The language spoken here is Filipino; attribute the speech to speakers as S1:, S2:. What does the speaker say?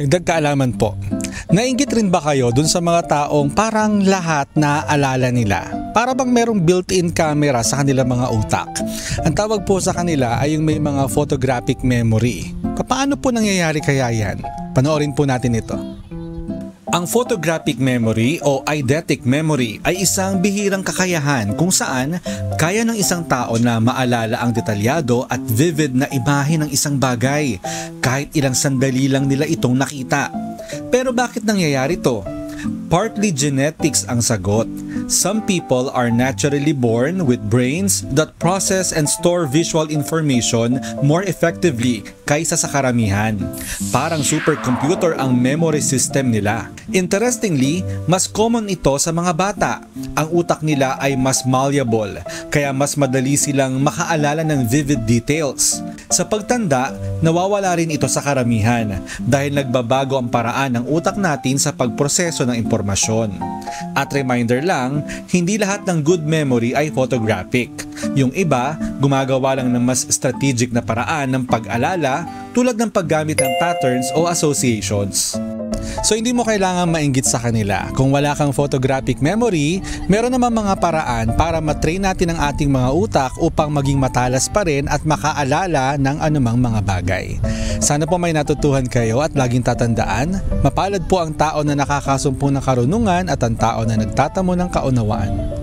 S1: Dagdag kaalaman po. Nainggit rin ba kayo dun sa mga taong parang lahat naaalala nila? Para bang merong built-in camera sa kanilang mga utak? Ang tawag po sa kanila ay yung may mga photographic memory. Paano po nangyayari kaya yan? Panoorin po natin ito. Ang photographic memory o eidetic memory ay isang bihirang kakayahan kung saan kaya ng isang tao na maalala ang detalyado at vivid na imahe ng isang bagay kahit ilang sandali lang nila itong nakita. Pero bakit nangyayari to? Partly genetics ang sagot. Some people are naturally born with brains that process and store visual information more effectively kaysa sa karamihan. Parang supercomputer ang memory system nila. Interestingly, mas common ito sa mga bata. Ang utak nila ay mas malleable, kaya mas madali silang makaalala ng vivid details. Sa pagtanda, nawawala rin ito sa karamihan dahil nagbabago ang paraan ng utak natin sa pagproseso ng impormasyon. At reminder lang, hindi lahat ng good memory ay photographic. Yung iba, gumagawa lang ng mas strategic na paraan ng pag-alala tulad ng paggamit ng patterns o associations. So hindi mo kailangan mainggit sa kanila. Kung wala kang photographic memory, meron naman mga paraan para matrain natin ang ating mga utak upang maging matalas pa rin at makaalala ng anumang mga bagay. Sana po may natutuhan kayo at laging tatandaan, mapalad po ang tao na nakakasumpo ng karunungan at ang tao na nagtatamo ng kaunawaan.